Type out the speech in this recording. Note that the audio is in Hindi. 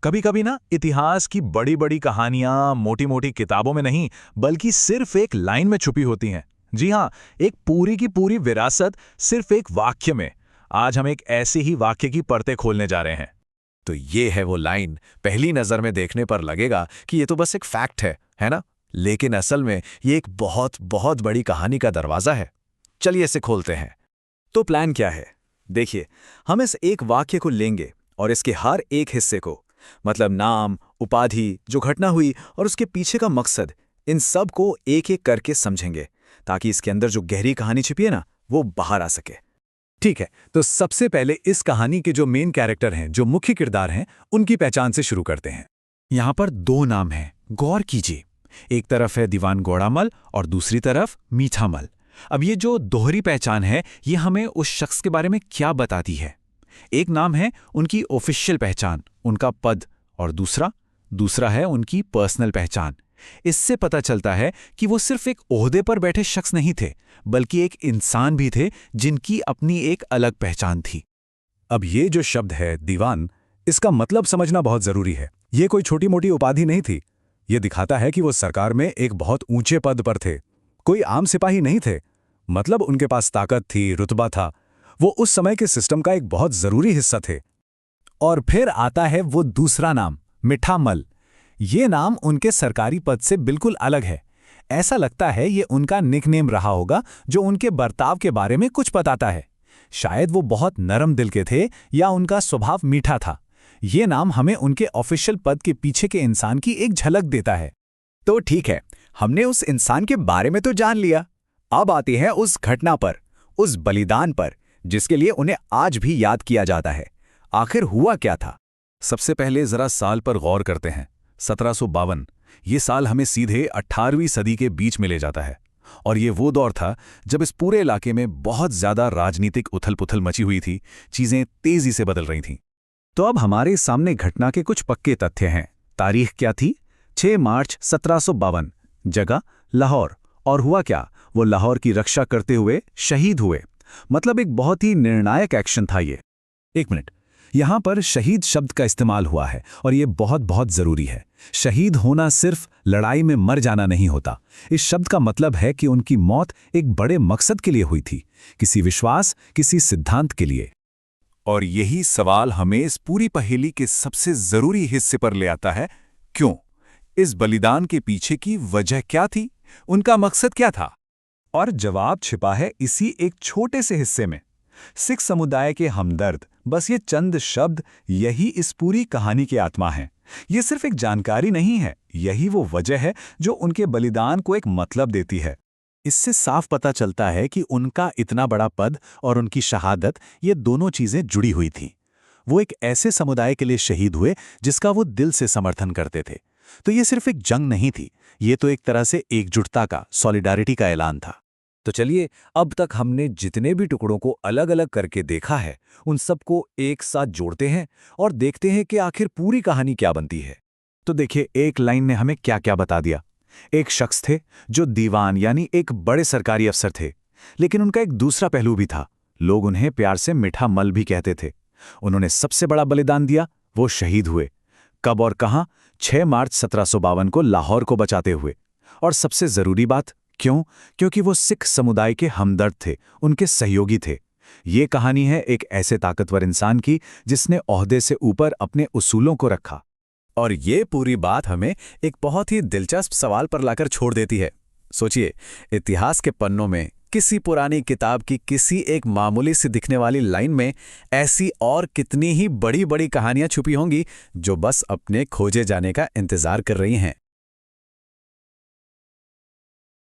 कभी कभी ना इतिहास की बड़ी बड़ी कहानियां मोटी मोटी किताबों में नहीं, बल्कि सिर्फ एक लाइन में छुपी होती हैं। जी हाँ, एक पूरी की पूरी विरासत सिर्फ एक वाक्य में। आज हम एक ऐसे ही वाक्य की परतें खोलने जा रहे हैं। तो ये है वो लाइन, पहली नजर में देखने पर लगेगा कि ये तो बस एक फैक्ट है ना? लेकिन असल में ये एक बहुत बहुत बड़ी कहानी का दरवाजा है। चलिए इसे खोलते हैं। तो प्लान क्या है? देखिए, हम इस एक वाक्य को लेंगे और इसके हर एक हिस्से को, मतलब नाम, उपाधि, जो घटना हुई और उसके पीछे का मकसद, इन सब को एक एक करके समझेंगे, ताकि इसके अंदर जो गहरी कहानी छिपी है ना, वो बाहर आ सके। ठीक है, तो सबसे पहले इस कहानी के जो मेन कैरेक्टर हैं, जो मुख्य किरदार हैं, उनकी पहचान से शुरू करते हैं। यहां पर दो नाम हैं, गौर कीजिए। एक तरफ है दीवान गौड़ामल और दूसरी तरफ मीठामल। अब ये जो दोहरी पहचान है, ये हमें उस शख्स के बारे में क्या बताती है? एक नाम है उनकी ऑफिशियल पहचान, उनका पद, और दूसरा है उनकी पर्सनल पहचान। इससे पता चलता है कि वो सिर्फ एक ओहदे पर बैठे शख्स नहीं थे, बल्कि एक इंसान भी थे जिनकी अपनी एक अलग पहचान थी। अब ये जो शब्द है दीवान, इसका मतलब समझना बहुत जरूरी है। ये कोई छोटी मोटी उपाधि नहीं थी। ये दिखाता है कि वो सरकार में एक बहुत ऊंचे पद पर थे। कोई आम सिपाही नहीं थे। मतलब उनके पास ताकत थी, रुतबा था। वो उस समय के सिस्टम का एक बहुत जरूरी हिस्सा थे। और फिर आता है वो दूसरा नाम, मीठामल। ये नाम उनके सरकारी पद से बिल्कुल अलग है। ऐसा लगता है ये उनका निकनेम रहा होगा, जो उनके बर्ताव के बारे में कुछ बताता है। शायद वो बहुत नरम दिल के थे या उनका स्वभाव मीठा था। ये नाम हमें उनके ऑफिशियल पद के पीछे के इंसान की एक झलक देता है। तो ठीक है, हमने उस इंसान के बारे में तो जान लिया। अब आते हैं उस घटना पर, उस बलिदान पर, जिसके लिए उन्हें आज भी याद किया जाता है। आखिर हुआ क्या था? सबसे पहले जरा साल पर गौर करते हैं। 1752। ये साल हमें सीधे 18वीं सदी के बीच में ले जाता है। और ये वो दौर था जब इस पूरे इलाके में बहुत ज्यादा राजनीतिक उथल-पुथल मची हुई थी। चीजें तेजी से बदल रही थीं। तो अब हमारे सामने घटना के कुछ पक्के तथ्य हैं। तारीख क्या थी? 6 मार्च 1752। जगह लाहौर। और हुआ क्या? वो लाहौर की रक्षा करते हुए शहीद हुए। मतलब एक बहुत ही निर्णायक एक्शन था ये। एक मिनट, यहां पर शहीद शब्द का इस्तेमाल हुआ है और ये बहुत बहुत जरूरी है। शहीद होना सिर्फ लड़ाई में मर जाना नहीं होता। इस शब्द का मतलब है कि उनकी मौत एक बड़े मकसद के लिए हुई थी, किसी विश्वास, किसी सिद्धांत के लिए। और यही सवाल हमें इस पूरी पहेली के सबसे जरूरी हिस्से पर ले आता है। क्यों? इस बलिदान के पीछे की वजह क्या थी? उनका मकसद क्या था? और जवाब छिपा है इसी एक छोटे से हिस्से में। सिख समुदाय के हमदर्द, बस ये चंद शब्द, यही इस पूरी कहानी की आत्मा है। ये सिर्फ एक जानकारी नहीं है, यही वो वजह है जो उनके बलिदान को एक मतलब देती है। इससे साफ पता चलता है कि उनका इतना बड़ा पद और उनकी शहादत, ये दोनों चीजें जुड़ी हुई थीं। वो एक ऐसे समुदाय के लिए शहीद हुए जिसका वो दिल से समर्थन करते थे। तो ये सिर्फ एक जंग नहीं थी, ये तो एक तरह से एकजुटता का, सॉलिडारिटी का ऐलान था। तो चलिए, अब तक हमने जितने भी टुकड़ों को अलग अलग करके देखा है, उन सबको एक साथ जोड़ते हैं और देखते हैं कि आखिर पूरी कहानी क्या बनती है। तो देखिए, एक लाइन ने हमें क्या क्या बता दिया। एक शख्स थे जो दीवान यानी एक बड़े सरकारी अफसर थे, लेकिन उनका एक दूसरा पहलू भी था। लोग उन्हें प्यार से मीठा मल भी कहते थे। उन्होंने सबसे बड़ा बलिदान दिया, वो शहीद हुए। कब और कहां? 6 मार्च 1752 को लाहौर को बचाते हुए। और सबसे जरूरी बात, क्यों? क्योंकि वो सिख समुदाय के हमदर्द थे, उनके सहयोगी थे। ये कहानी है एक ऐसे ताकतवर इंसान की जिसने ओहदे से ऊपर अपने उसूलों को रखा। और ये पूरी बात हमें एक बहुत ही दिलचस्प सवाल पर लाकर छोड़ देती है। सोचिए, इतिहास के पन्नों में किसी पुरानी किताब की किसी एक मामूली सी दिखने वाली लाइन में ऐसी और कितनी ही बड़ी बड़ी कहानियां छुपी होंगी जो बस अपने खोजे जाने का इंतजार कर रही हैं।